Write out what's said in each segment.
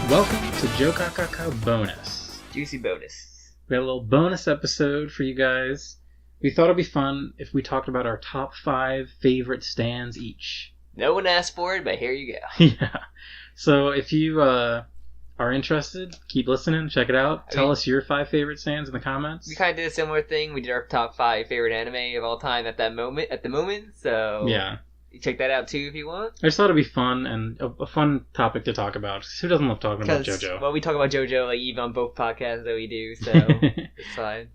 Welcome to JOKAKAKA Bonus. Juicy bonus. We had a little bonus episode for you guys. We thought it'd be fun if we talked about our top 5 favorite stands each. No one asked for it, but here you go. Yeah. So if you are interested, keep listening, check it out. Tell us your 5 favorite stands in the comments. We kind of did a similar thing. We did our top 5 favorite anime of all time at the moment. So yeah. Check that out too if you want. I just thought it'd be fun and a fun topic to talk about. Who doesn't love talking about JoJo? Well, we talk about JoJo like even on both podcasts that we do, so it's fine.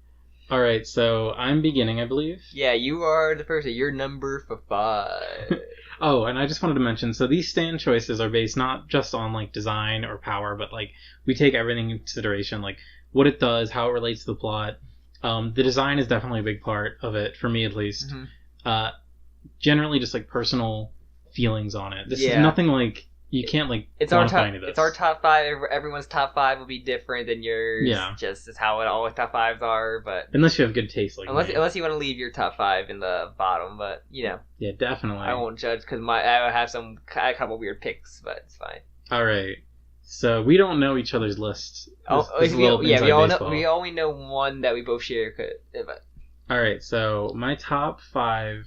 Alright, so I'm beginning, I believe. Yeah, you are the person. You're number 5. Oh, and I just wanted to mention, so these stand choices are based not just on, like, design or power, but, like, we take everything into consideration, like, what it does, how it relates to the plot. The design is definitely a big part of it, for me at least. Mm-hmm. Generally just, like, personal feelings on it. This is nothing, like, you can't, like, it's our top 5. Everyone's top 5 will be different than yours. Yeah. Just as how all top 5s are, but... Unless you have good taste, like unless you want to leave your top 5 in the bottom, but, you know. Yeah, definitely. I won't judge, because I have a couple weird picks, but it's fine. Alright. So, we don't know each other's lists. We only know one that we both share. But... Alright, so, my top 5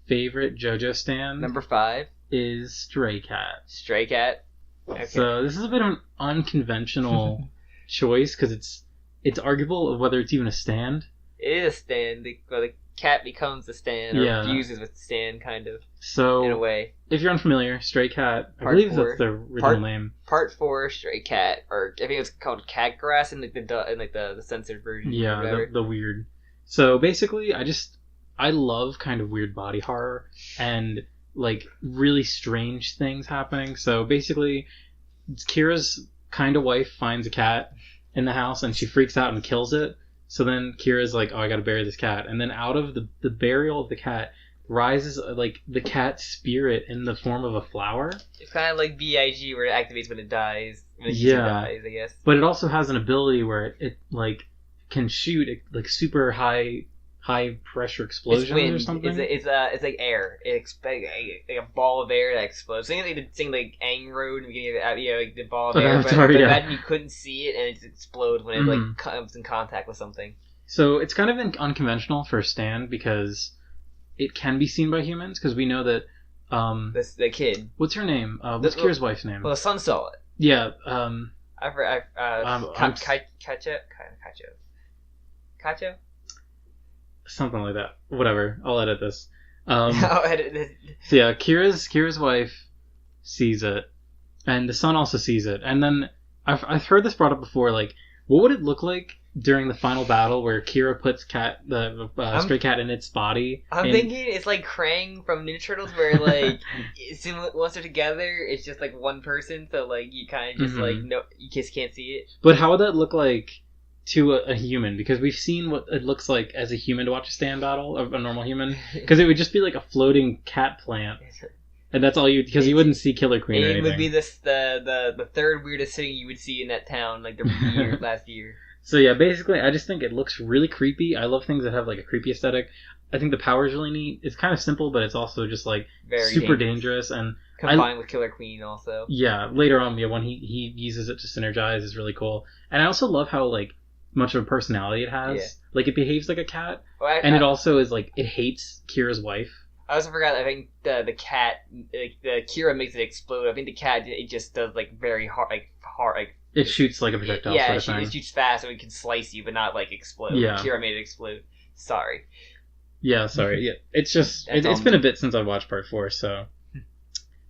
favorite JoJo stand... Number 5? Is Stray Cat. Stray Cat? Okay. So this is a bit of an unconventional choice because it's arguable of whether it's even a stand. It is a stand. The cat becomes a stand, or fuses with the stand, kind of. So in a way, if you're unfamiliar, Stray Cat. I believe that's the original name. Part 4, Stray Cat, or I think it's called Cat Grass in the censored version. Yeah, the weird. So basically, I love kind of weird body horror and like really strange things happening. So basically, Kira's kind of wife finds a cat in the house and she freaks out and kills it. So then Kira's like, oh, I gotta bury this cat. And then out of the burial of the cat rises like the cat spirit in the form of a flower. It's kind of like BIG where it activates when it dies. When it dies, I guess. But it also has an ability where it like can shoot like super high pressure explosions or something. It's like air. It's like a ball of air that explodes. Same like Aang Road in the beginning of like the ball of air. But imagine you couldn't see it and it explodes when it like comes in contact with something. So it's kind of unconventional for a stand because it can be seen by humans because we know that the kid. What's her name? What's Kira's wife's name? Well, the son saw it. Yeah. Kacho? Something like that. Whatever. I'll edit this. I'll edit this. So yeah, Kira's wife sees it, and the son also sees it. And then I've heard this brought up before. Like, what would it look like during the final battle where Kira puts the Stray Cat in its body? I'm thinking it's like Krang from Ninja Turtles, where like once they're together, it's just like one person. So like you kind of just like no, you just can't see it. But how would that look like to a human? Because we've seen what it looks like as a human to watch a stand battle of a normal human. Because it would just be like a floating cat plant, and that's all because you wouldn't see Killer Queen. Or anything. It would be the third weirdest thing you would see in that town, like the last year. So yeah, basically, I just think it looks really creepy. I love things that have like a creepy aesthetic. I think the power is really neat. It's kind of simple, but it's also just like very super dangerous and combined with Killer Queen also. Yeah, later on, when he uses it to synergize is really cool. And I also love how like much of a personality it has. Yeah. Like it behaves like a cat, and it also is like it hates Kira's wife. I also forgot. I think the cat, like the Kira makes it explode. I think the cat it just does like very hard. It shoots like a projectile. Yeah, it shoots fast, so it can slice you, but not like explode. Yeah. Kira made it explode. Sorry. Yeah, sorry. Yeah, it's just it's been a bit since I watched part 4, so.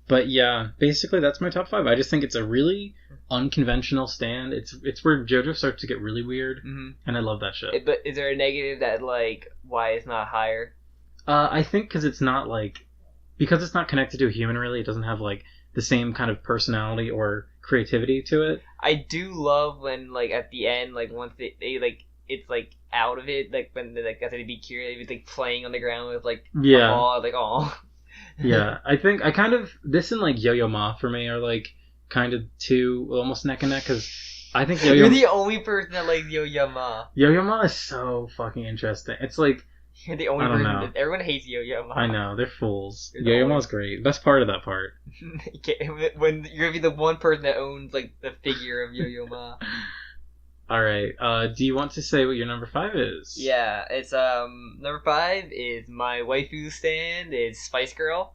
But yeah, basically that's my top 5. I just think it's a really unconventional stand. It's where JoJo starts to get really weird, and I love that shit. But is there a negative that like why it's not higher? I think because it's not connected to a human really. It doesn't have like the same kind of personality or creativity to it. I do love when like at the end, like once they like it's like out of it, like when they like after they beat Kira, they be like playing on the ground with like a ball, like Yeah, I think I kind of this and like Yo-Yo Ma for me are like kind of two almost neck and neck because I think You're the only person that likes Yo-Yo Ma. Yo-Yo Ma is so fucking interesting. It's like You're the only person. Everyone hates Yo-Yo Ma. I know, they're fools. Yo-Yo Ma's great. Best part of that part. When you're gonna be the one person that owns like the figure of Yo-Yo Ma. All right. Do you want to say what your number 5 is? Yeah, it's number 5 is my waifu stand is Spice Girl.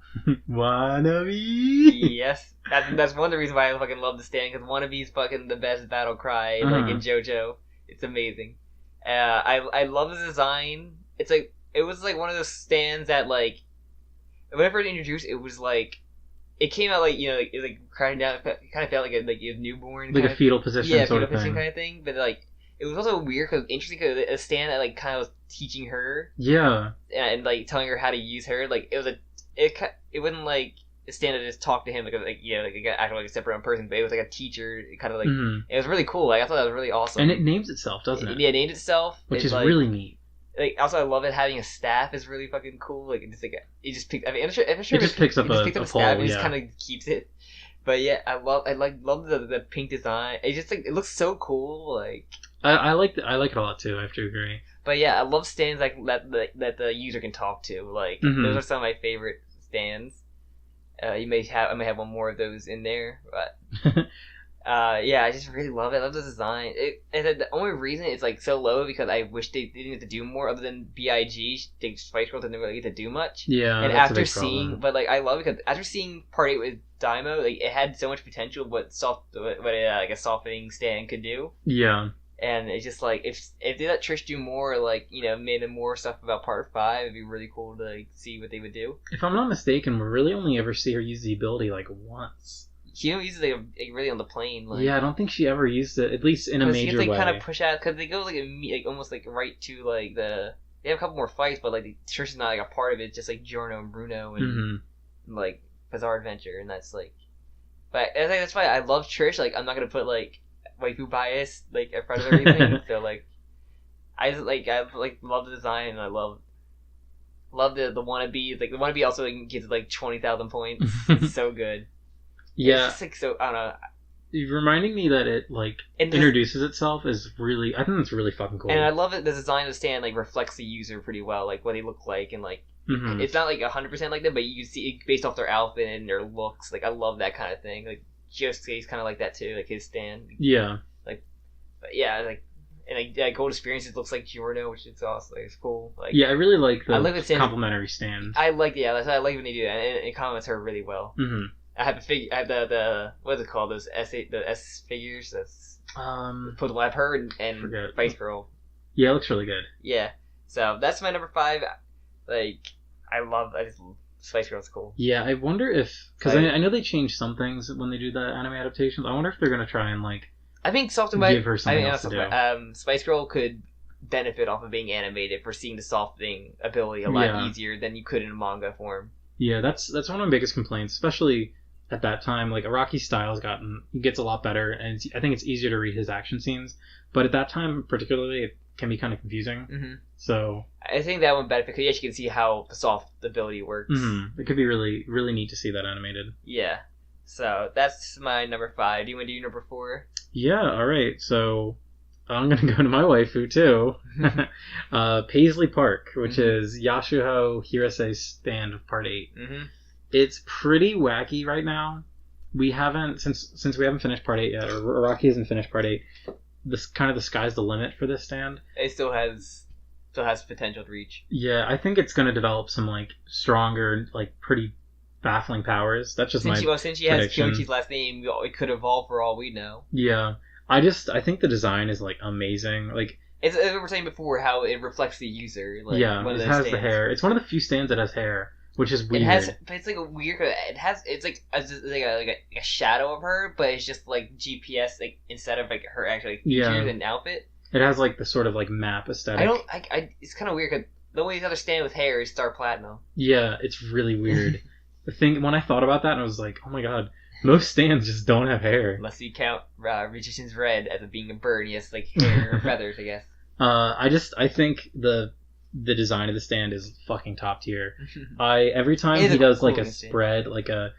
Wannabe. Yes, that's one of the reasons why I fucking love the stand, because Wannabe's fucking the best battle cry like in JoJo. It's amazing. I love the design. It's like it was like one of those stands that like whenever it introduced, it was like. It came out like, you know, like, it was like crying down. It kind of felt like a newborn, like a fetal position, yeah, sort fetal of position thing. kind of thing. But like, it was also weird because interesting because a stand that like kind of was teaching her, yeah, and like telling her how to use her. Like it was it wasn't like a stand that just talked to him like actually like a separate person, but it was like a teacher. It kind of like it was really cool. Like I thought that was really awesome. And it names itself, doesn't it? Yeah, it named itself, which is like, really neat. Like also, I love it having a staff is really fucking cool. Like it's like it just picks. I mean, I'm sure it just picks up a staff pole, and just kind of keeps it. But yeah, I love the pink design. It just like it looks so cool. Like I like it a lot too. I have to agree. But yeah, I love stands like that the user can talk to. Like those are some of my favorite stands. I may have one more of those in there, but. Yeah, I just really love it. I love the design. The only reason it's like so low because I wish they didn't get to do more other than BIG. Spice Girl didn't really get to do much. Yeah, and after seeing, but like I love it because after seeing Part 8 with Daimo, like it had so much potential. What like a softening stand could do. Yeah, and it's just like if they let Trish do more, like you know, made more stuff about Part 5, it'd be really cool to like see what they would do. If I'm not mistaken, we really only ever see her use the ability like once. She don't use it like really on the plane. Like, yeah, I don't think she ever used it, at least in a major way. They kind of push out because they go like almost like right to like the. They have a couple more fights, but like the Trish is not like a part of it. It's just like Giorno and Bruno and like Bizarre Adventure, and that's like. But I think that's why I love Trish. Like I'm not gonna put like waifu bias like in front of everything. So like, I love the design and I love the wannabe. Like the wannabe also like, gets like 20,000 points. It's so good. Yeah, it's just, like, so I don't know. Reminding me that it like introduces itself is really. I think it's really fucking cool. And I love it. The design of the stand like reflects the user pretty well, like what they look like, and like it's not like 100% like them, but you see it based off their outfit and their looks. Like I love that kind of thing. Like Josuke's kind of like that too, like his stand. Yeah. Like, but yeah, like. And like Gold Experiences looks like Giorno, which is awesome. Like, it's cool. Like, yeah, I really like the complimentary stand. I like I like when they do that, and it complements her really well. Mm-hmm. I have the what is it called? Those the S figures. That's put I've heard and Spice Girl. Yeah, it looks really good. Yeah, so that's my number 5. Like I just Spice Girl's cool. Yeah, I wonder if because I know they change some things when they do the anime adaptations. I wonder if they're gonna try and like. I think give her something else to do. Spice Girl could benefit off of being animated for seeing the softening ability a lot easier than you could in a manga form. Yeah, that's one of my biggest complaints, especially at that time. Like Araki's style gets a lot better, and I think it's easier to read his action scenes. But at that time, particularly, it can be kind of confusing. Mm-hmm. So I think that would benefit because you can see how the soft ability works. Mm-hmm. It could be really, really neat to see that animated. Yeah. So that's my number 5. Do you want to do number 4? Yeah, alright. So I'm going to go to my waifu too. Paisley Park, which is Yasuho Hiraise's stand of Part 8. Mm-hmm. It's pretty wacky right now. We haven't, since we haven't finished Part 8 yet, or Araki hasn't finished Part 8, this kind of the sky's the limit for this stand. It still has potential to reach. Yeah, I think it's going to develop some like stronger, like pretty baffling powers. That's just since she has Kyoichi's last name, it could evolve for all we know. Yeah, I think the design is like amazing. Like it's as we were saying before, how it reflects the user. Like, yeah, it has the hair. It's one of the few stands that has hair, which is weird. But it's like a weird. It's like a shadow of her, but it's just like GPS, like instead of like her actual features and outfit. It has like the sort of like map aesthetic. It's kind of weird because the only other stand with hair is Star Platinum. Yeah, it's really weird. The thing when I thought about that, I was like, oh my god, most stands just don't have hair. Unless you count Magician's Red as being a bird, he has like hair or feathers, I guess. I think the design of the stand is fucking top tier. Every time he does like a spread, like a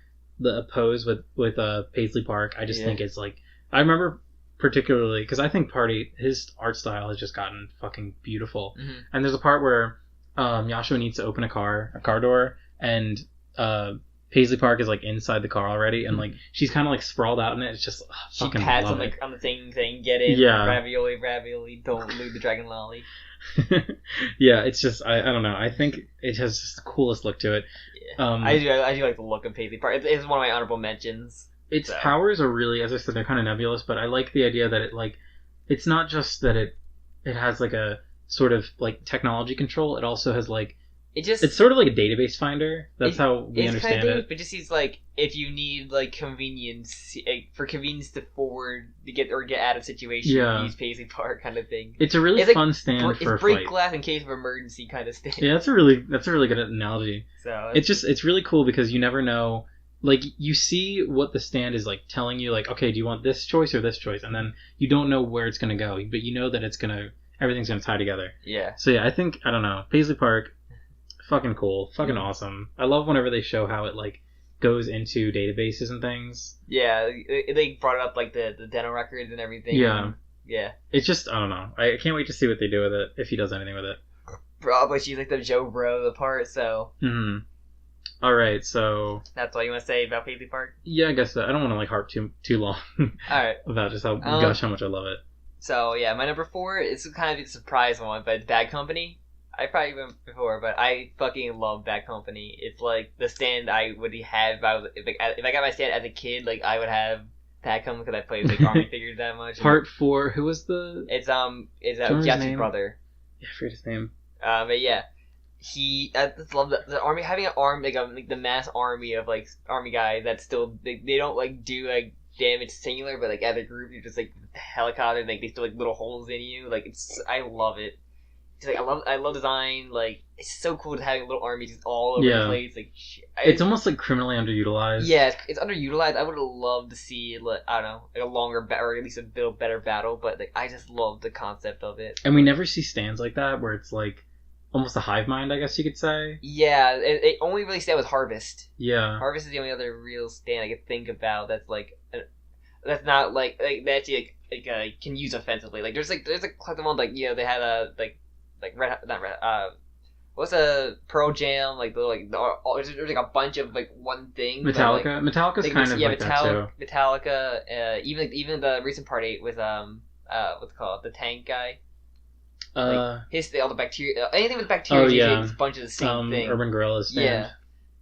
pose with Paisley Park, I just think it's like I remember particularly because I think Part 8 his art style has just gotten fucking beautiful. Mm-hmm. And there's a part where Yashua needs to open a car door, and Paisley Park is like inside the car already, and like she's kind of like sprawled out in it. It's just she pats on the thing saying, "Get in, yeah. ravioli, don't lose the dragon lolly." Yeah, it's just I don't know. I think it has just the coolest look to it. Yeah. I do like the look of Paisley Park. It's one of my honorable mentions. Its powers are really, as I said, they're kind of nebulous, but I like the idea that it's not just that it has like a sort of like technology control. It also has like it's sort of like a database finder. That's how we understand kind of it. But just seems like if you need like convenience to forward to get out of situation, use Paisley Park kind of thing. It's a really fun stand for a fight. It's break glass in case of emergency kind of stand. Yeah, that's a really good analogy. So it's really cool because you never know. Like, you see what the stand is, like, telling you, like, okay, do you want this choice or this choice? And then you don't know where it's going to go, but you know that everything's going to tie together. Yeah. So, yeah, I think, I don't know, Paisley Park, fucking cool, fucking awesome. I love whenever they show how it, like, goes into databases and things. Yeah, they brought up, like, the dental records and everything. Yeah. Yeah. It's just, I don't know. I can't wait to see what they do with it, if he does anything with it. Probably she's, like, the Joe Bro of the part, so... Mm-hmm. All right, so that's all you want to say about Paisley Park? Yeah, I guess so. I don't want to like harp too long. All right, about just how how much I love it. So yeah, my number 4 is kind of a surprise one, but Bad Company. I probably went before, but I fucking love Bad Company. It's like the stand I would have if I got my stand as a kid. Like I would have Bad Company because I played like army figures that much. Part 4. Who was the? It's Yatsu's brother. Yeah, I forget his name. But yeah. I just love the army having an arm like the mass army of like army guys that still they don't like do like damage singular, but like as a group you're just like helicopter like they still like little holes in you. Like I love it. It's like I love design. Like it's so cool to having little armies just all over the place. Like it's almost like criminally underutilized. Yeah, it's underutilized. I would have loved to see I don't know like a longer or at least a better battle. But like I just love the concept of it. And we never see stands like that where it's like. Almost a hive mind, I guess you could say. Yeah, it only really stand with Harvest. Yeah. Harvest is the only other real stand I could think about that's like that's not like that actually can use offensively. Like there's a collective one like they had a what's a Pearl Jam there's like a bunch of like one thing. Metallica. Metallica's kind of like that too. Metallica. Even the recent part 8 with what's it called, the tank guy. All the bacteria, anything with bacteria, it's a bunch of the same thing. Urban Gorillas stand.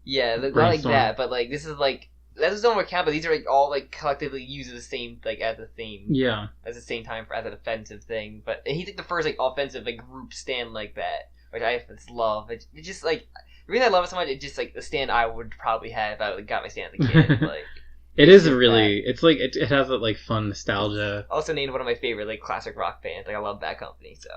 Yeah, not like that, but like this is like that's don't count. But these are like all like collectively used as the same like as a theme. Yeah, at the same time as an offensive thing. But he's like the first like offensive like group stand like that, which I just love. It just like the reason I love it so much. It's just like the stand I would probably have if I got my stand as a kid. Like it is really. It's like it has that like fun nostalgia. Also named one of my favorite like classic rock bands. Like I love Bad Company so.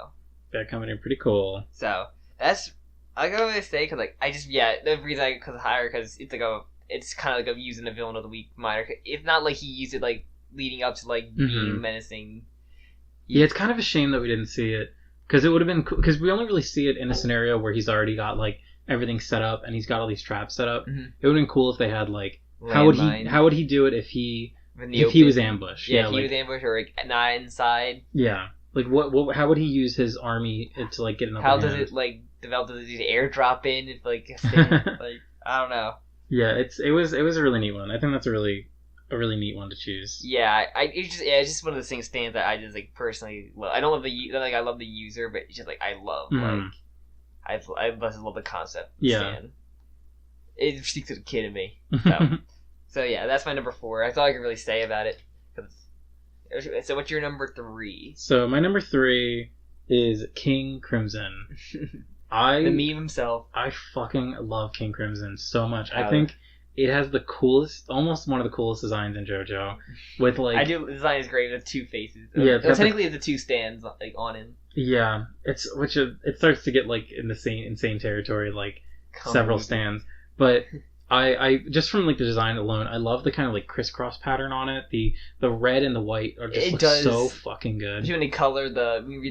Bad Company, pretty cool. So that's I gotta say because like I just the reason I could hire because it's kind of like a using the villain of the week minor. If not like he used it like leading up to like being menacing. Yeah, it's kind of a shame that we didn't see it because it would have been cool because we only really see it in a scenario where he's already got like everything set up and he's got all these traps set up. Mm-hmm. It would have been cool if they had like how would he do it if he was ambushed? Yeah, if he was ambushed or like not inside. Yeah. Like what? How would he use his army to like get an upper hand? How does it like develop? Does it airdrop in? If like like I don't know. Yeah, it was a really neat one. I think that's a really neat one to choose. Yeah, it's just one of those things stands that I just like personally love. I don't love I love the user, but it's just like I love I just love the concept. Stand. It speaks to the kid in me. So yeah, that's my number 4. That's all I can really say about it. So what's your number 3? So my number 3 is King Crimson. The meme himself. I fucking love King Crimson so much. I think it has the coolest, almost one of the coolest designs in JoJo. With like the design is great with 2 faces. Yeah, technically it's the 2 stands like on him. Yeah, it starts to get like in the same insane territory like several stands, but. I just from like the design alone, I love the kind of like crisscross pattern on it. The red and the white are just so fucking good. When you read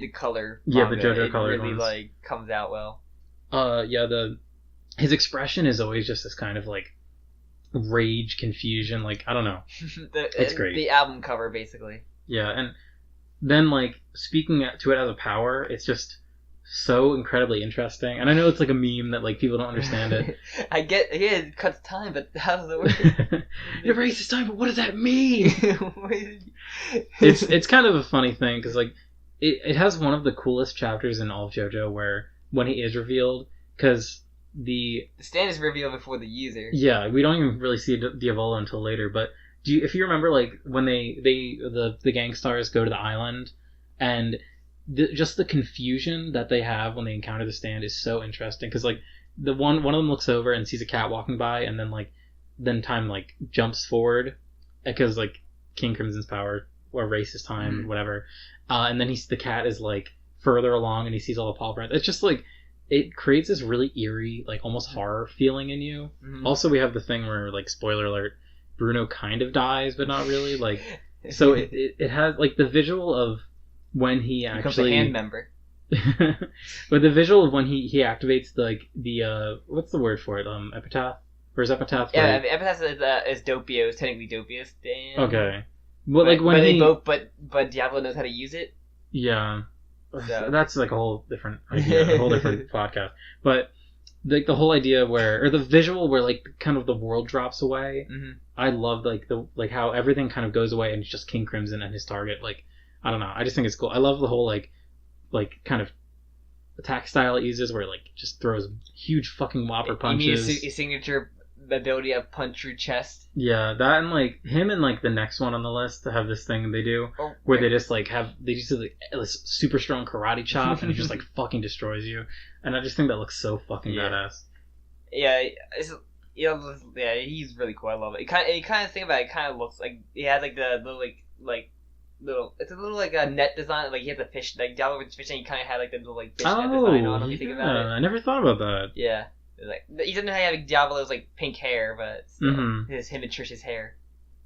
the color, manga, the JoJo color, it really like comes out well. His expression is always just this kind of like rage, confusion. Like I don't know, it's great. The album cover basically. Yeah, and then like speaking to it as a power, it's just so incredibly interesting. And I know it's like a meme that like people don't understand it. I get it cuts time, but how does it work? It raises time, but what does that mean? It's kind of a funny thing because like it has one of the coolest chapters in all of JoJo where when he is revealed, because the stand is revealed before the user. Yeah, we don't even really see Diavolo until later. But if you remember, like when the gang stars go to the island, and just the confusion that they have when they encounter the stand is so interesting because like the one of them looks over and sees a cat walking by, and then time like jumps forward because like King Crimson's power or races time, whatever, and then the cat is like further along and he sees all the paw prints. It's just like it creates this really eerie, like almost horror feeling in you. Also, we have the thing where like spoiler alert, Bruno kind of dies but not really. Like so it has like the visual of when he actually becomes a hand member. But the visual of when he activates the what's the word for it? Epitaph? Or is epitaph? Yeah, epitaph is Doppio. It's technically Doppio's stand. Okay. But like when they both but Diablo knows how to use it. Yeah. So. That's like a whole different idea, a whole different podcast. But like the whole idea or the visual where like kind of the world drops away. I love like how everything kind of goes away and it's just King Crimson and his target. Like I don't know. I just think it's cool. I love the whole like kind of attack style it uses where it like just throws huge fucking whopper punches. You mean his signature ability of punch through chest? Yeah, that and like him and like the next one on the list to have this thing they do where they just like they just do like this super strong karate chop and he just like fucking destroys you. And I just think that looks so fucking badass. Yeah, he's really cool. I love it. You kind of think about it. It kind of looks like he has like the little little. It's a little like a net design. Like he has a fish, like Diablo with fishing. He kind of had like the little like fish net design on him. You think about it. I never thought about that. Yeah, like he doesn't have like Diablo's like pink hair, but still, it's him and Trish's hair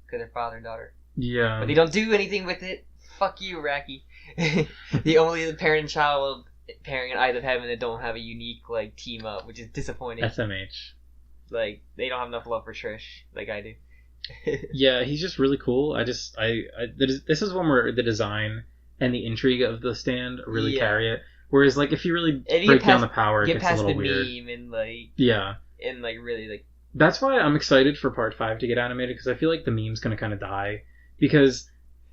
because they're father and daughter. Yeah, but they don't do anything with it. Fuck you, Raki. The only parent and child pairing in Eyes of Heaven that don't have a unique like team up, which is disappointing. SMH. Like they don't have enough love for Trish like I do. Yeah, he's just really cool. This is one where the design and the intrigue of the stand really carry it. Whereas, like, if you really break down the power, it gets a little weird. Meme and like and like really like. That's why I'm excited for Part 5 to get animated because I feel like the meme's gonna kind of die because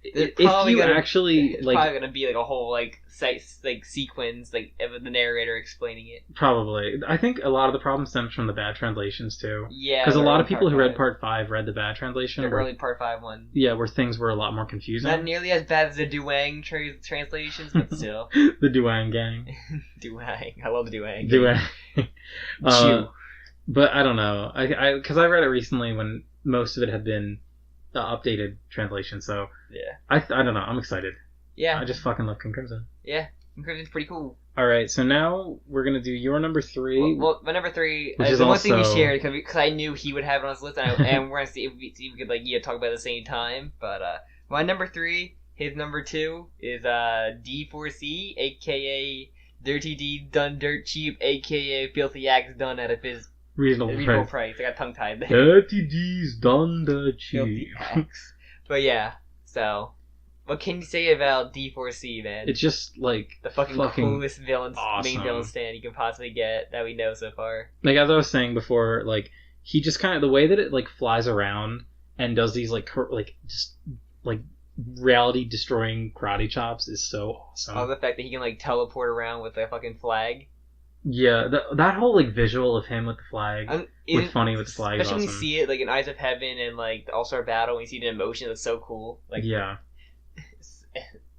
if you actually it's like, probably gonna be like a whole like sequence like of the narrator explaining it. Probably, I think a lot of the problem stems from the bad translations too. Yeah, because a lot of people who read Part 5 read the bad translation. The early Part 5 one. Yeah, where things were a lot more confusing. Not nearly as bad as the Duang translations, but still. The Duang gang. Duang, I love the Duang. Duang. But I don't know, because I read it recently when most of it had been updated translation, so yeah, I don't know. I'm excited. Yeah, I just fucking love King Crimson. Yeah, King Crimson's pretty cool. All right, so now we're gonna do your number 3. Well, my number 3 is the one thing we shared because I knew he would have it on his list, and we're gonna see if we could like talk about it at the same time. But my number 3, his number 2 is D4C, aka Dirty D done dirt cheap, aka Filthy Axe done out of his reasonable price. I got tongue tied there. Dirty D's done the cheap. But yeah, so what can you say about D4C, man? It's just like the fucking coolest main villain stand you can possibly get that we know so far. Like as I was saying before, like he just kind of the way that it like flies around and does these like just like reality destroying karate chops is so awesome. Oh, the fact that he can like teleport around with a fucking flag. Yeah, that whole like visual of him with the flag, with Funny with the flag, especially awesome. When you see it like in Eyes of Heaven and like the All-Star Battle, when you see it in motion, it's so cool. Like yeah,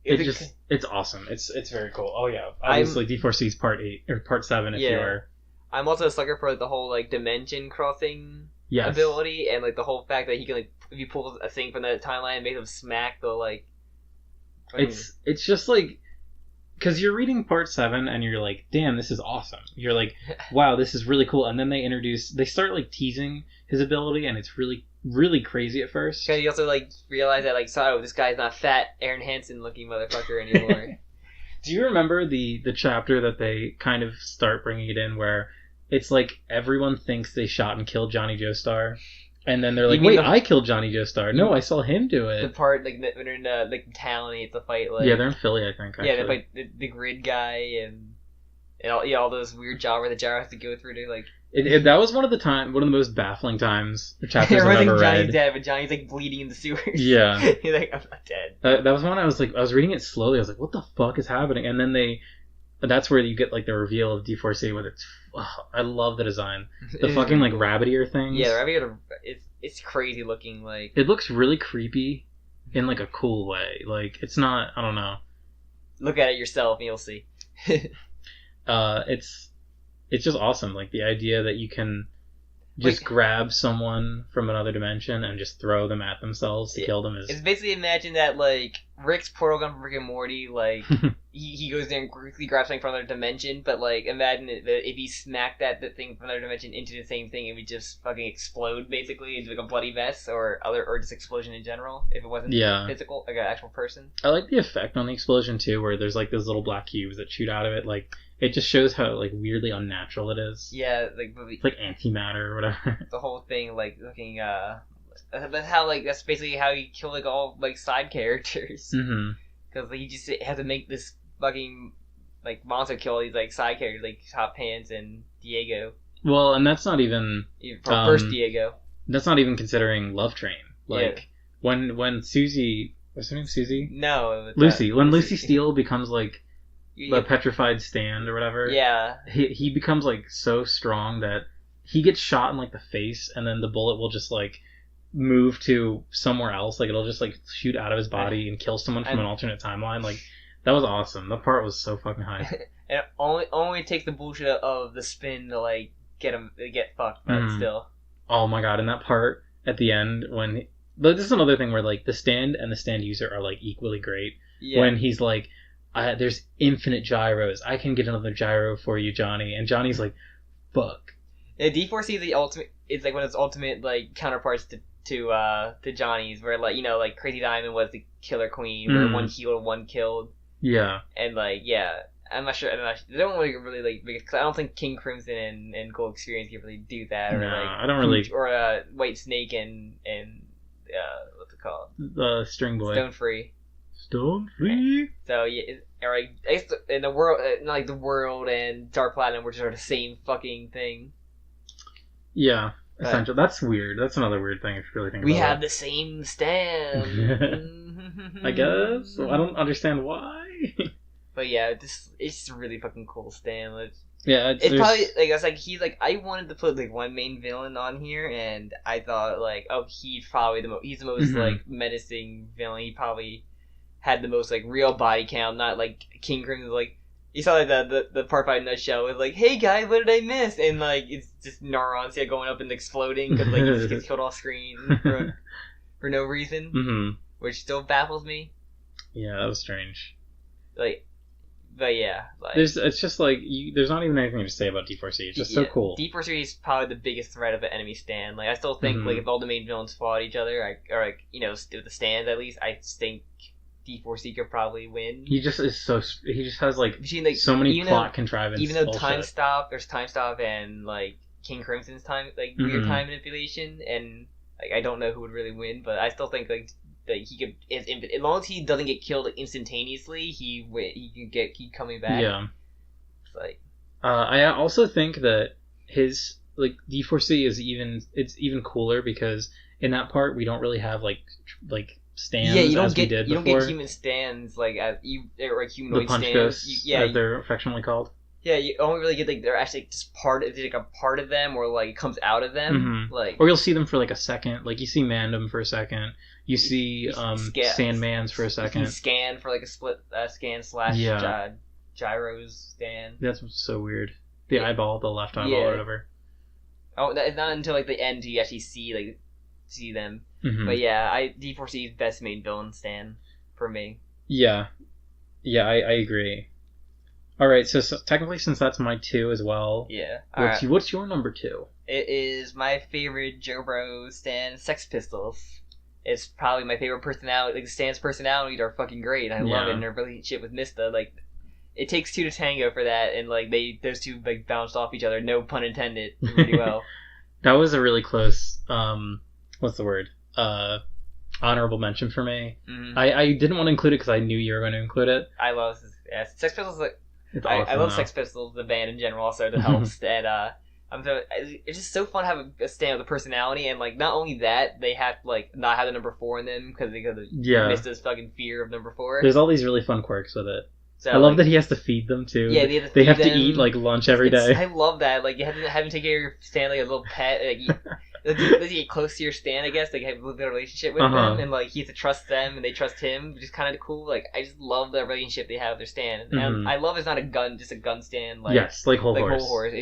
it's awesome. It's very cool. Oh yeah, obviously D4C's Part 8 or Part 7 if you are. I'm also a sucker for the whole like dimension crossing ability and like the whole fact that he can like if you pull a thing from the timeline and make them smack the like. It's just like. Because you're reading Part 7 and you're like, damn, this is awesome. You're like, wow, this is really cool. And then they start like teasing his ability and it's really, really crazy at first. Because you also like realize that like, so this guy's not fat Aaron Hansen looking motherfucker anymore. Do you remember the chapter that they kind of start bringing it in where it's like everyone thinks they shot and killed Johnny Joestar? And then they're like, wait, I killed Johnny Joestar. No, I saw him do it. The part, like, when they're in, like, town and it's a fight, like... Yeah, they're in Philly, I think, actually. Yeah, they fight the grid guy, and... And all those weird jobs where the gyro has to go through to like. That was one of the most baffling times chapters I've ever read. Johnny's dead, but Johnny's like bleeding in the sewers. Yeah, he's like, I'm not dead. That was when I was reading it slowly. I was like, what the fuck is happening? And then that's where you get like the reveal of D4C with its. I love the design. The fucking like rabbit ear things. Yeah, the rabbit ear. It's crazy looking. Like it looks really creepy, in like a cool way. Like it's not. I don't know. Look at it yourself, and you'll see. It's just awesome. Like the idea that you can just grab someone from another dimension and just throw them at themselves to kill them is. It's basically imagine that like Rick's portal gun from Rick and Morty. Like he goes there and quickly grabs something from another dimension. But like imagine that if he smacked that thing from another dimension into the same thing, it would just fucking explode basically into like a bloody mess or just explosion in general. If it wasn't physical, like an actual person. I like the effect on the explosion too, where there's like those little black cubes that shoot out of it. Like it just shows how like weirdly unnatural it is. Yeah, it's like antimatter or whatever. The whole thing, like looking, that's how like that's basically how you kill like all like side characters. Because he just had to make this fucking like monster kill these like side characters like Hot Pants and Diego. Well, and that's not even first Diego. That's not even considering Love Train. Like when Susie, what's her name? Susie? No, Lucy. When Lucy Steele becomes like. The petrified stand or whatever. Yeah. He becomes like so strong that he gets shot in like the face and then the bullet will just like move to somewhere else. Like it'll just like shoot out of his body and kill someone from an alternate timeline. Like that was awesome. The part was so fucking high. And it only takes the bullshit of the spin to like get fucked, but still. Oh my god! And that part at the end when this is another thing where like the stand and the stand user are like equally great. Yeah. When he's like. There's infinite gyros. I can get another gyro for you, Johnny. And Johnny's like, fuck. Yeah, D4C is the ultimate. It's like one of its ultimate like counterparts to Johnny's, where like like Crazy Diamond was the killer queen, where one healed, one killed. Yeah. And like I'm not sure. They don't really like because I don't think King Crimson and Gold Experience can really do that. Or I don't really. Or White Snake and what's it called? String Boy. Stone Free. Stone Free. So I guess in the world, not like the world and Dark Platinum, which are the same fucking thing. Yeah, essentially. That's weird. That's another weird thing if you really think about it. We have the same stand. I guess. I don't understand why. But yeah, it's a really fucking cool stand. It's probably like it's like he's like I wanted to put like one main villain on here, and I thought like he's probably he's the most like menacing villain. He probably had the most like real body count, not like King Crimson. Like you saw like the part by Nutshell was like, "Hey guys, what did I miss?" And like it's just neurons going up and exploding because like he just gets killed off screen for no reason, which still baffles me. Yeah, that was strange. But yeah, it's just like there's not even anything to say about D4C. It's just so cool. D4C is probably the biggest threat of an enemy stand. Like I still think like if all the main villains fought each other, or like with the stands at least, I think D4C could probably win. He just has like so many plot contrivances. Even though there's time stop and like King Crimson's time weird time manipulation, and like I don't know who would really win, but I still think like that he could, as long as he doesn't get killed instantaneously, he can keep coming back. Yeah. It's like I also think that his like D4C is even cooler because in that part we don't really have like stands you don't as get, we did you before. don't get human stands like as or like humanoid the punch stands. ghosts, as they're affectionately called. Yeah, you only really get like they're actually just like a part of them, or like it comes out of them, like or you'll see them for like a second. Like you see Mandem for a second, you see Sandman's for a second. You scan for like a split scan / gyros stand. That's so weird. The eyeball, the left eyeball, or whatever. Oh, it's not until like the end do you actually see them. But yeah, D4C's best main villain stand for me. Yeah, I agree. All right, so technically, since that's my 2 as well. Yeah. What's your number 2? It is my favorite Joe stand, Sex Pistols. It's probably my favorite personality. Like the stand's personalities are fucking great. I love it, and their relationship with Mista. Like, it takes 2 to tango for that, and like those two like bounced off each other. No pun intended. Really well. That was a really close. What's the word? Honorable mention for me. I didn't want to include it because I knew you were going to include it. I love Sex Pistols. It's I awesome. love Sex Pistols, the band in general, also to help. And it's just so fun to have a stand with a personality, and like not only that, they have to like not have the number 4 in them because they missed this fucking fear of number 4. There's all these really fun quirks with it. So, I love that he has to feed them too. Yeah, they have to eat like lunch every day. I love that. Like you have to have him take care of your stand like a little pet. Like, does he get close to your stand? I guess like have a good relationship with them, and like he has to trust them, and they trust him, which is kind of cool. Like I just love the relationship they have with their stand, and I love it's not a gun, just a gun stand. Like like whole horse.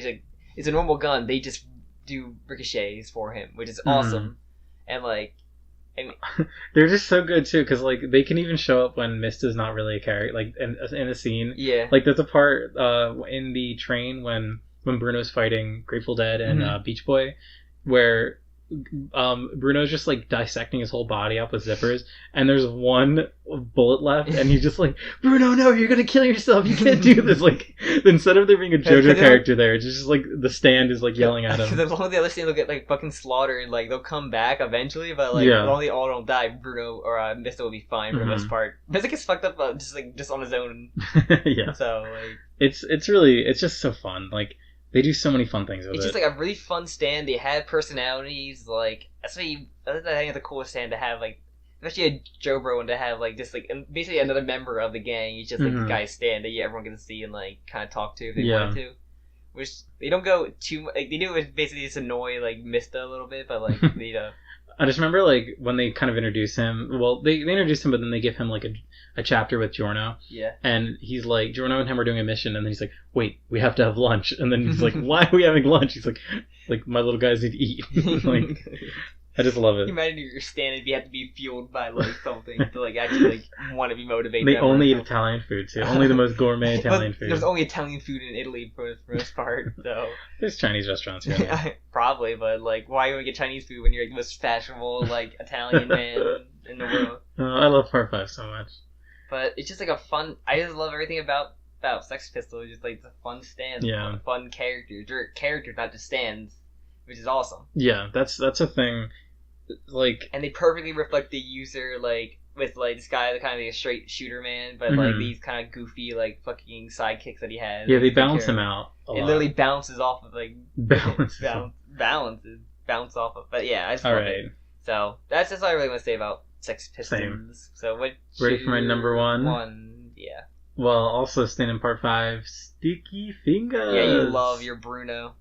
It's a normal gun. They just do ricochets for him, which is awesome, and like. They're just so good too, because like they can even show up when Mist is not really a character, like in a scene. Yeah. Like there's a part in the train when Bruno's fighting Grateful Dead and Beach Boy, where Bruno's just like dissecting his whole body up with zippers, and there's one bullet left, and he's just like, Bruno, no, you're gonna kill yourself, you can't do this. Like, instead of there being a Jojo character there, it's just like the stand is like yelling at him. Because as long as the other stand will get like fucking slaughtered, like they'll come back eventually, but like as long as they all don't die, Bruno or Mista will be fine for the most part. Mista gets fucked up just on his own. Yeah. So like it's just so fun. Like they do so many fun things with it. It's just like a really fun stand. They have personalities. Like that's what I think it's a cool stand to have. Like especially a Joe Bro one to have like just like basically another member of the gang. He's just like the guy's stand that everyone can see and like kind of talk to if they wanted to. Which they don't go too like they do it basically just annoy like Mista a little bit, but like they I just remember like when they kind of introduce him. Well, they introduce him, but then they give him like a chapter with Giorno. Yeah. And he's like, Giorno and him are doing a mission, and then he's like, wait, we have to have lunch. And then he's like, why are we having lunch? He's like my little guys need to eat. Like, I just love it. You imagine you're standing, you have to be fueled by like something to like actually like want to be motivated. They only eat Italian food too. Only the most gourmet Italian food. There's only Italian food in Italy for the most part. So there's Chinese restaurants here. Yeah, probably, but like, why would you get Chinese food when you're like the most fashionable like Italian man in the world? I love Part 5 so much. But it's just like a fun. I just love everything about Sex Pistols. Just like the fun stands, fun characters. They're characters, not just stands, which is awesome. Yeah, that's a thing. Like, and they perfectly reflect the user, like with like this guy, the kind of like a straight shooter man, but like these kind of goofy like fucking sidekicks that he has. Yeah, they balance him out. It literally bounces off of like bounce off of. But yeah, I just love it. So that's all I really want to say about Sex Pistols. Same. So what? Ready for my number one? Yeah. Well, also staying in Part 5, Sticky Fingers. Yeah, you love your Bruno.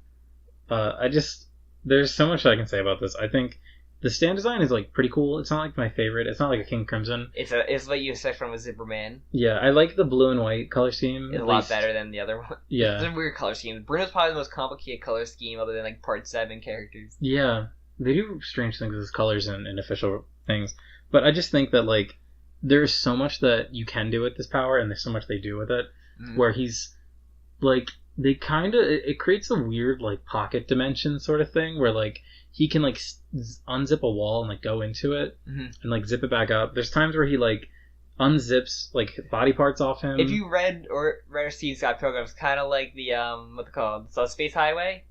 There's so much I can say about this. I think the stand design is like pretty cool. It's not like my favorite. It's not like a King Crimson. It's what you expect from a Zipper Man. Yeah, I like the blue and white color scheme. It's a lot better than the other one. Yeah. It's a weird color scheme. Bruno's probably the most complicated color scheme other than like Part 7 characters. Yeah. They do strange things with his colors and official things. But I just think that like there's so much that you can do with this power, and there's so much they do with it, where he's like they kind of it creates a weird like pocket dimension sort of thing where like he can like unzip a wall and like go into it and like zip it back up. There's times where he like unzips like body parts off him. If you read or seen Scott Pilgrim, it's kind of like the what they call it, Space Highway,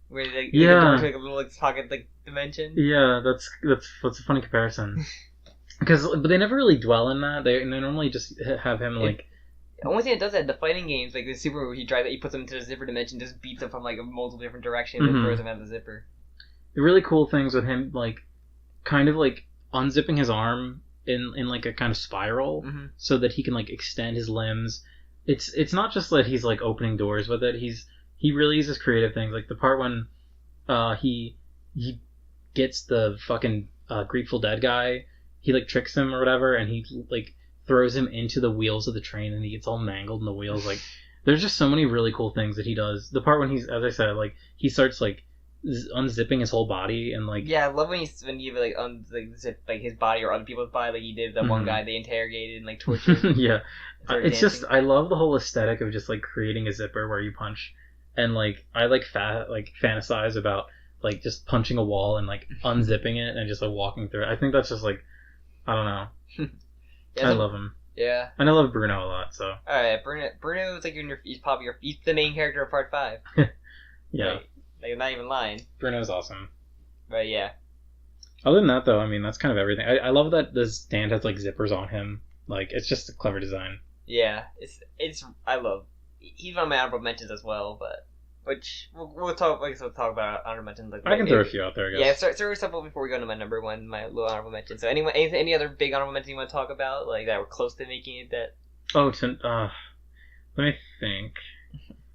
where they go into like a little like pocket like dimension. Yeah, that's a funny comparison. But they never really dwell in that. They normally just have him like. The only thing that does that, the fighting games, like the Super where he puts them into the zipper dimension, just beats them from like multiple different directions and throws them out of the zipper. The really cool things with him, like kind of like unzipping his arm in like a kind of spiral, so that he can like extend his limbs. It's not just that he's like opening doors with it. He really uses creative things, like the part when he gets the fucking Grateful Dead guy. He like tricks him or whatever, and he like throws him into the wheels of the train, and he gets all mangled in the wheels. Like, there's just so many really cool things that he does. The part when he's, as I said, like he starts like unzipping his whole body and like. Yeah, I love when you like unzip like his body or other people's body, like he did that one guy they interrogated and like tortured. Yeah, it's just I love the whole aesthetic of just like creating a zipper where you punch, and like I like fantasize about like just punching a wall and like unzipping it and just like walking through it. I think that's just like. I don't know. I love him. Yeah. And I love Bruno a lot, so. Alright, Bruno is like he's the main character of Part 5. Yeah. Like, not even lying. Bruno's awesome. But yeah. Other than that, though, I mean, that's kind of everything. I love that the stand has like zippers on him. Like, it's just a clever design. Yeah. I love he's one of my honorable mentions as well, but. Which we'll talk. I guess we'll talk about honorable mentions. Like I can throw a few out there. I guess. Yeah, throw a couple before we go to my number one, my little honorable mention. So, any other big honorable mentions you want to talk about, like that were close to making it? That let me think.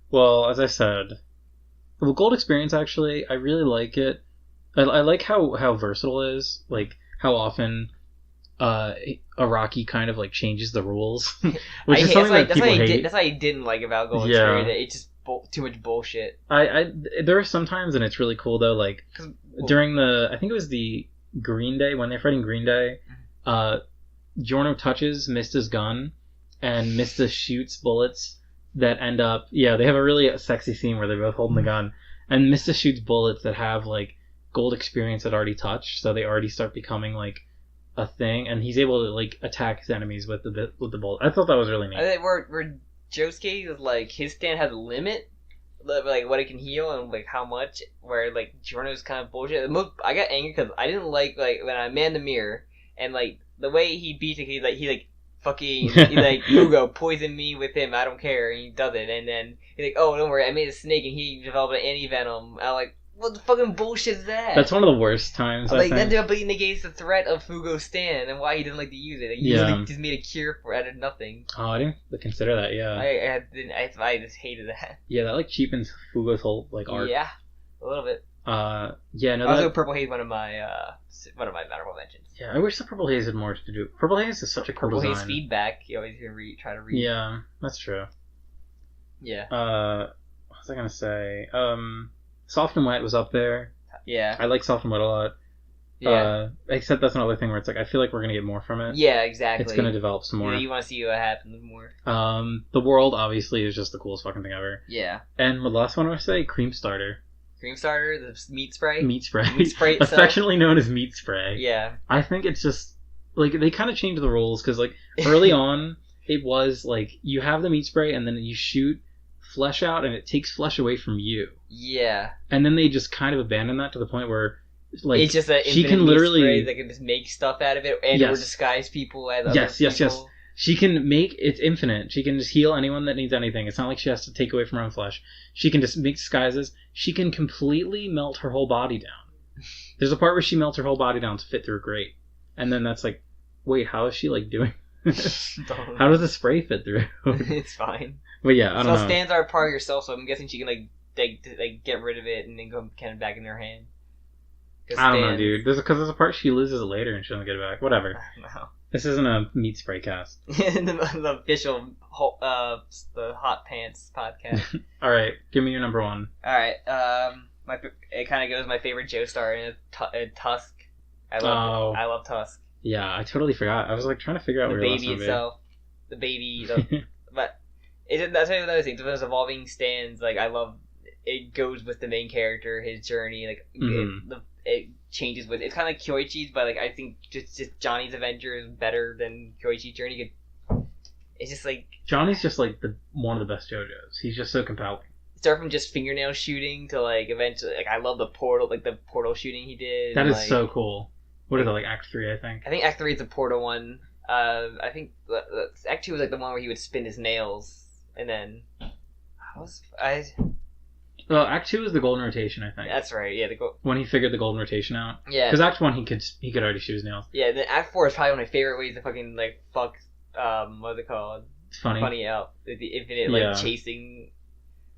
Well, as I said, the Gold Experience actually, I really like it. I like how versatile it is. Like how often Araki kind of like changes the rules, which is something that people hate. That's why I didn't like about Gold Experience. It's just too much bullshit. There are some times, and it's really cool though. Like during I think it was the Green Day when they're fighting Green Day. Giorno touches Mista's gun, and Mista shoots bullets that end up. Yeah, they have a really sexy scene where they're both holding the gun, and Mista shoots bullets that have like Gold Experience had already touched, so they already start becoming like a thing, and he's able to like attack his enemies with the bullet. I thought that was really neat. I think where Josuke is like his stand has a limit, like what it can heal and like how much. Where like Giorno's kind of bullshit. I got angry because I didn't like when I man the mirror and like the way he beats it. He like fucking he like Fugo poisoned me with him. I don't care, and he does it. And then he's like, oh, don't worry, I made a snake and he developed an anti-venom. I'm like, what the fucking bullshit is that? That's one of the worst times. Like that definitely negates the threat of Fugo's stand and why he didn't like to use it. Like, he just made a cure for out of nothing. Oh, I didn't consider that. Yeah, I just hated that. Yeah, that like cheapens Fugo's whole like art. Yeah, a little bit. Yeah, no. Also, Purple Haze, one of my honorable mentions. Yeah, I wish the Purple Haze had more to do. Purple Haze is such a cool design. Purple Haze feedback. You always can try to read. Yeah, that's true. Yeah. What was I gonna say? Soft and Wet was up there. Yeah. I like Soft and Wet a lot. Yeah. Except that's another thing where it's like I feel like we're gonna get more from it. Yeah, exactly. It's gonna develop some more. Yeah, you want to see what happens more. The world obviously is just the coolest fucking thing ever. Yeah. And the last one I would say, Cream Starter. Cream Starter, the meat spray. Meat spray. Meat spray itself. Affectionately known as meat spray. Yeah. I think it's just like they kind of changed the rules because like early on it was like you have the meat spray and then you shoot flesh out and it takes flesh away from you. Yeah. And then they just kind of abandoned that to the point where like it's just that she can literally spray that can just make stuff out of it and or disguise people as other people. Yes. She can make it's infinite. She can just heal anyone that needs anything. It's not like she has to take away from her own flesh. She can just make disguises. She can completely melt her whole body down. There's a part where she melts her whole body down to fit through a grate. And then that's like, wait, how is she like doing? How does the spray fit through? It's fine. But yeah, I don't know. So stands are part of yourself, so I'm guessing she can like get rid of it and then go kind of back in her hand. I don't know, dude. There's a part she loses it later and she doesn't get it back. Whatever. No. This isn't a meat spray cast. the official the Hot Pants podcast. All right, give me your number one. All right, it kind of goes my favorite Joestar in Tusk. I love Tusk. Yeah, I totally forgot. I was like trying to figure out the where baby itself, the baby. But that's another thing. Those evolving stands, like I love. It goes with the main character, his journey. Like it changes with. It's kind of like Kyoichi's, but like I think just Johnny's adventure is better than Kyoichi's journey. It's just like Johnny's just like one of the best JoJos. He's just so compelling. Start from just fingernail shooting to like eventually. Like I love the portal shooting he did. That is like, so cool. What is it, like Act 3, I think? I think Act 3 is the portal one. I think Act 2 was like the one where he would spin his nails, and then Well, Act 2 is the golden rotation, I think. That's right. Yeah, when he figured the golden rotation out. Yeah. Because Act 1 he could already shoot his nails. Yeah. Then Act 4 is probably one of my favorite ways to fucking like fuck. What's it called? Funny out. The infinite like chasing.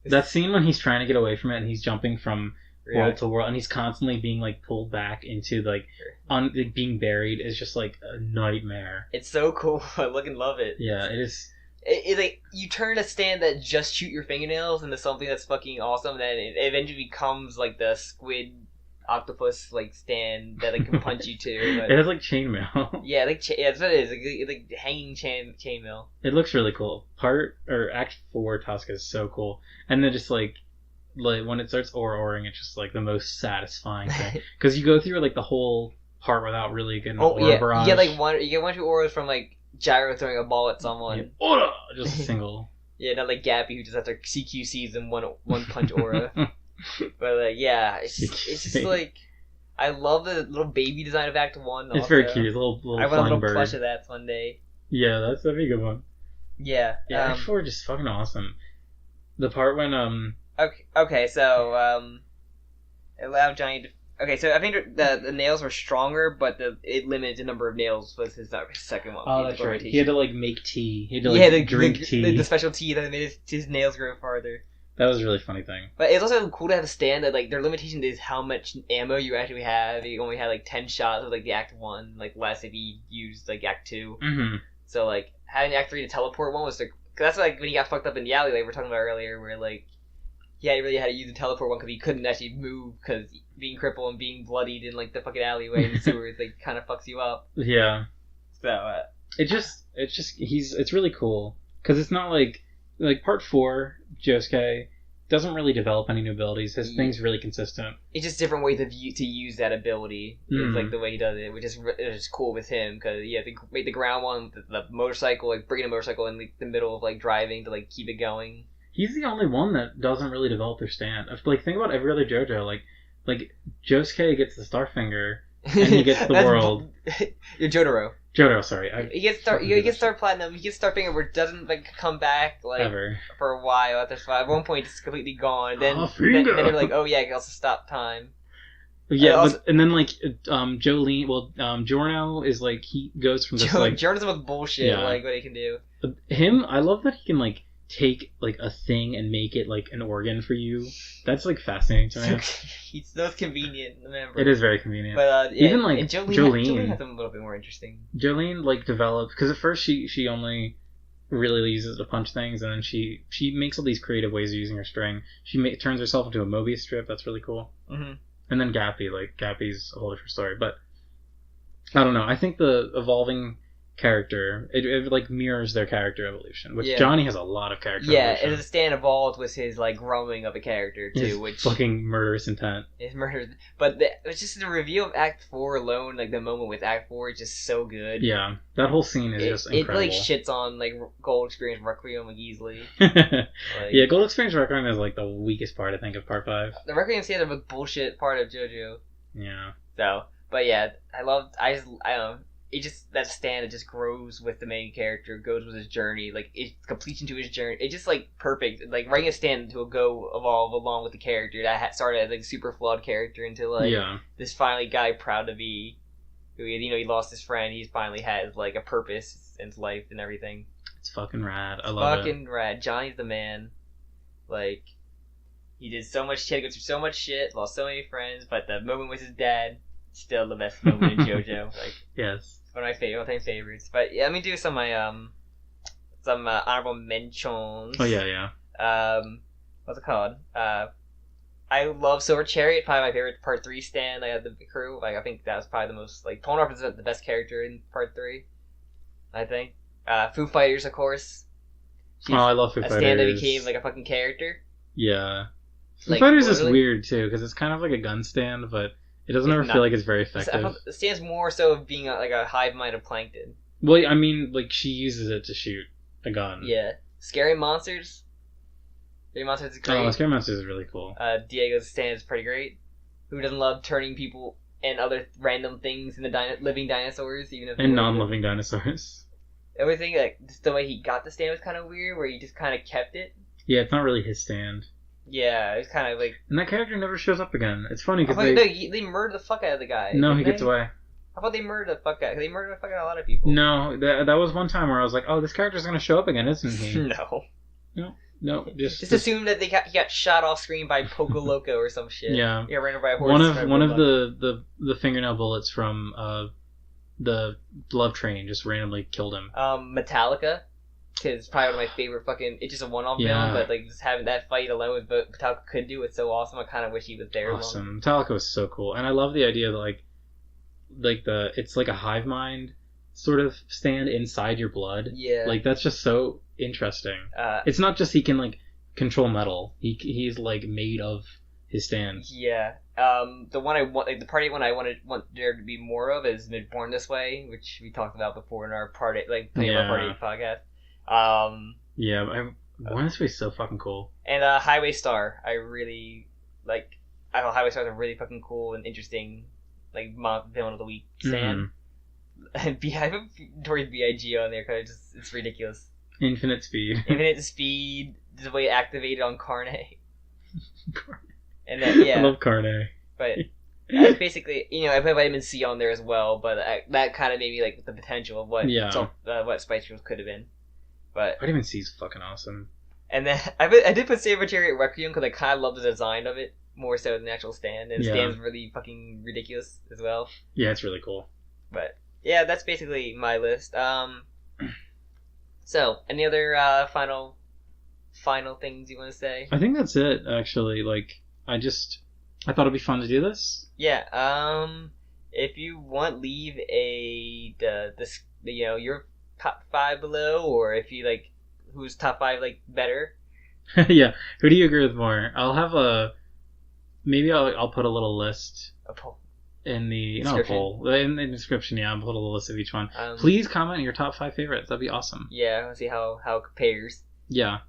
That scene when he's trying to get away from it and he's jumping from world to world and he's constantly being like pulled back into like being buried is just like a nightmare. It's so cool. I look and love it. Yeah, it is. It's like you turn a stand that just shoot your fingernails into something that's fucking awesome. Then it eventually becomes like the squid octopus like stand that like can punch you too. But, it has like chainmail. Yeah, that's what it is. Like hanging chainmail. It looks really cool. Act 4 Tusk is so cool, and then just like when it starts aura-oring, it's just like the most satisfying thing because you go through like the whole part without really getting aura barrage. You get one or two auras from like Gyro throwing a ball at someone. Yeah, aura! Just a single. Yeah, not like Gappy who just has their CQCs and one punch aura. But yeah, it's just like I love the little baby design of Act 1. It's very cute, little I want a little bird. Plush of that one day. Yeah, that'd be a good one. Yeah. Yeah, Act 4 is just fucking awesome. The part when Okay, so it allowed Johnny to. Okay, so I think the nails were stronger, but it limited the number of nails was his second one. Oh, that's right. He had to like make tea. He had to drink tea. The special tea that made his nails grow farther. That was a really funny thing. But it's also cool to have a stand that like their limitation is how much ammo you actually have. You only had like 10 shots with like the Act 1, like less if you used like Act 2. Mm-hmm. So like having Act 3 to teleport one was cause that's like when he got fucked up in the alley like we were talking about earlier, where like he really had to use the teleport one because he couldn't actually move because being crippled and being bloodied in like the fucking alleyway in the sewers like kind of fucks you up. Yeah. So it's really cool because it's not like part 4 Josuke doesn't really develop any new abilities. His thing's really consistent. It's just different ways to use that ability. Is like the way he does it, which is cool with him because the ground one, the motorcycle, like bringing a motorcycle in like, the middle of like driving to like keep it going. He's the only one that doesn't really develop their stand. Like think about every other JoJo. Like Josuke gets the Starfinger and he gets the world. You're Jotaro. Jojo, sorry. He gets Star Platinum. He gets Starfinger, where it doesn't like come back like ever for a while. At one point, it's completely gone. Then they're like, oh yeah, I can also stop time. Yeah, and then like Jolene. Well, Giorno is like he goes from this like Giorno's the most bullshit. Like what he can do. Him, I love that he can like take like a thing and make it like an organ for you. That's like fascinating to me. It's so convenient. Remember, it is very convenient. But even like Jolene has something a little bit more interesting. Jolene like developed because at first she only really uses it to punch things, and then she makes all these creative ways of using her string. She turns herself into a Mobius strip. That's really cool. Mm-hmm. And then Gappy's a whole different story. But I don't know. I think the evolving character it like mirrors their character evolution, which Johnny has a lot of character evolution. And the stand evolved with his like growing of a character too, his which fucking murderous intent. It's murderous, but it's just the reveal of Act 4 alone, like the moment with Act 4 is just so good. Yeah, that whole scene is just incredible. It like shits on like Gold Experience Requiem like easily. Yeah, Gold Experience Requiem is like the weakest part I think of part 5. The Requiem scene is a bullshit part of JoJo. Yeah. So, but yeah, I don't know. It just that stand it just grows with the main character, goes with his journey, like it completes into his journey. It's just like perfect, like writing a stand to evolve along with the character that started as like a super flawed character into like this finally guy proud to be, who he lost his friend. He finally has like a purpose in his life and everything. It's fucking rad. I love it. Fucking rad. Johnny's the man. Like he did so much shit, go through so much shit, lost so many friends, but the moment with his dad. Still the best moment in JoJo. Like yes, one of my all-time favorites. But yeah, let me do some of my honorable mentions. Oh yeah. What's it called? I love Silver Chariot, probably my favorite Part 3 stand. I had the crew. Like I think that was probably the most like Polnareff is the best character in Part 3. I think. Foo Fighters, of course. I love Foo Fighters. A stand that became like a fucking character. Yeah. Foo Fighters is weird too because it's kind of like a gun stand, but it doesn't ever feel like it's very effective. It stands more so of being like a hive mind of plankton. Well, I mean, like she uses it to shoot a gun. Yeah. Scary Monsters. Scary Monsters is great. Oh, Scary Monsters is really cool. Diego's stand is pretty great. Who doesn't love turning people and other random things into living dinosaurs, even if non-living dinosaurs. Everything like just the way he got the stand was kind of weird, where he just kind of kept it. Yeah, it's not really his stand. Yeah, it's kind of like... And that character never shows up again. It's funny because they murdered the fuck out of the guy. No, he gets away. How about they murdered the fuck out? They murdered the fuck out of a lot of people. No, that was one time where I was like, oh, this character's going to show up again, isn't he? No. Just assume that he got shot off screen by Poco Loco or some shit. Yeah. Yeah, ran over by a horse. One of the fingernail bullets from the Love Train just randomly killed him. Metallica. Because probably one of my favorite fucking... It's just a one-off film, but like just having that fight alone with what Metallica could do, it's so awesome. I kind of wish he was there. Awesome. Metallica was so cool. And I love the idea that it's like a hive mind sort of stand inside your blood. Yeah. Like that's just so interesting. It's not just he can like control metal. He's like made of his stand. Yeah. The one I want, like the party one I want there to be more of is Born This Way, which we talked about before in our party, like our party podcast. Born This Way is so fucking cool. And Highway Star, I really like. I thought Highway Star is a really fucking cool and interesting, like villain of the week stand. And I have Tori's BIG on there because it's ridiculous. Infinite Speed. Infinite Speed, the way it activated on Carne. And then I love Carne. But that's basically, I put vitamin C on there as well, but that kind of made me like the potential of what what Spice Girls could have been. But vitamin C is fucking awesome. And then I did put Sabertariat Requiem because I kind of love the design of it more so than the actual stand, and Stand's really fucking ridiculous as well. Yeah, it's really cool. But yeah, that's basically my list. So any other final things you want to say? I think that's it. Actually, I thought it'd be fun to do this. Yeah. If you want, leave your top 5 below, or if you like, who's top 5 better. Yeah. Who do you agree with more? I'll have maybe I'll put a little list. A poll. In the poll in the description. Yeah, I'll put a little list of each one. Please comment on your top 5 favorites. That'd be awesome. Yeah, I want to see how it compares. Yeah.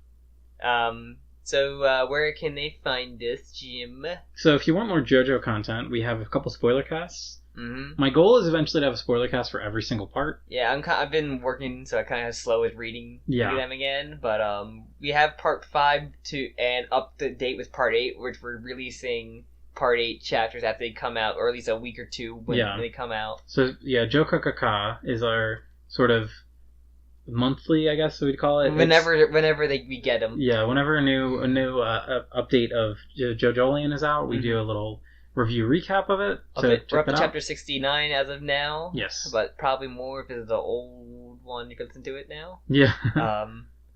So where can they find this, Jim? So if you want more JoJo content, we have a couple spoiler casts. Mm-hmm. My goal is eventually to have a spoiler cast for every single part. Yeah, I've been working, so I kind of slow with reading them again. But we have part 5 and up to date with part 8, which we're releasing part 8 chapters after they come out, or at least a week or two when they come out. So JOKAKAKA is our sort of monthly, I guess we'd call it. Whenever we get them. Yeah, whenever a new update of JoJolion is out, we do a little review recap of it. We're up to chapter 69 as of now. Yes. But probably more if it's the old one. You can listen to it now. Yeah.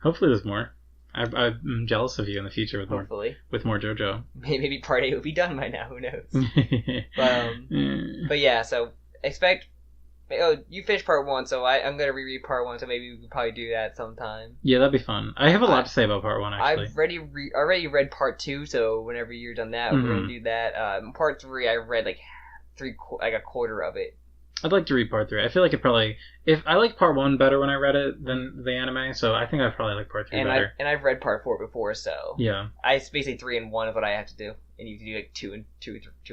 Hopefully there's more. I'm jealous of you in the future with more JoJo. Maybe part 8 will be done by now. Who knows? But yeah, so expect. Oh, you finished part 1, so I'm gonna reread part 1. So maybe we could probably do that sometime. Yeah, that'd be fun. I have a lot to say about part 1. Actually, I've already read part 2. So whenever you're done that, we're gonna do that. Part 3, I read a quarter of it. I'd like to read part 3. I feel like if I like part 1 better when I read it than the anime, so I think I probably like part 3 better. And I've read part 4 before, so yeah. It's basically 3 and 1 is what I have to do, and you can do 2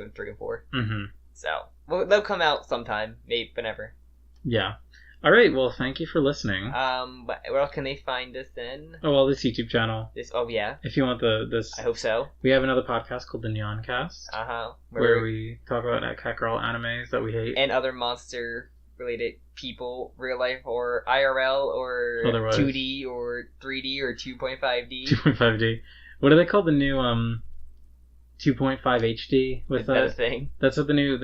and 3 and 4. Mm-hmm. So they'll come out sometime, maybe whenever. Yeah. All right. Well, thank you for listening. But where else can they find us then? Oh well, this YouTube channel. Oh yeah. If you want this, I hope so. We have another podcast called the Neon Cast. Where we talk about cat girl animes that we hate and other monster related people, real life or IRL or otherwise. 2D or 3D or 2.5D. 2.5D. What do they call the new 2.5 HD? Is that a thing? That's what the new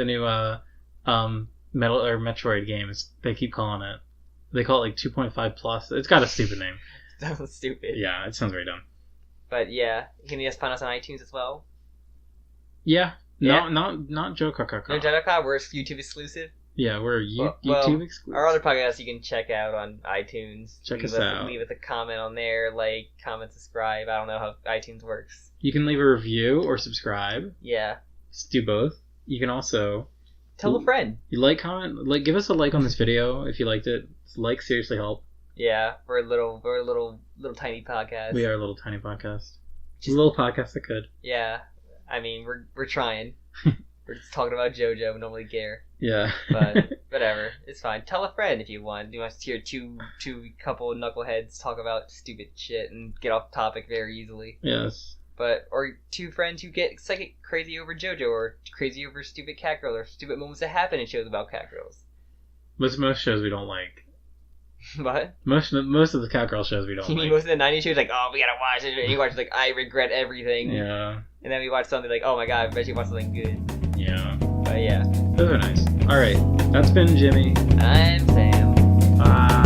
Metal or Metroid games, they keep calling it. They call it 2.5 plus. It's got a stupid name. Sounds stupid. Yeah, it sounds very dumb. But yeah, you can just find us on iTunes as well. Yeah. No, not JOKAKAKA. No JOKAKAKA, we're YouTube exclusive. Yeah, we're YouTube exclusive. Our other podcasts you can check out on iTunes. Check us out. Leave us a comment on there, comment, subscribe. I don't know how iTunes works. You can leave a review or subscribe. Yeah. Just do both. You can also tell a friend. You comment, give us a like on this video if you liked it. Seriously help. Yeah, we're a little tiny podcast. We are a little tiny podcast. Just a little podcast that could. Yeah, I mean we're trying. We're just talking about JoJo. We don't really care. Yeah. But whatever, it's fine. Tell a friend if you want. You want to hear two couple knuckleheads talk about stupid shit and get off topic very easily. Yes. Or 2 friends who get psychic crazy over JoJo, or crazy over stupid cat girls, or stupid moments that happen in shows about cat girls. Most shows we don't like. What? Most of the cat girl shows we don't like. Most of the 90s shows, oh, we gotta watch it. And you watch I regret everything. Yeah. And then we watch something oh my god, I bet you watch something good. Yeah. But yeah. Those are nice. Alright. That's been Jimmy. I'm Sam. Bye.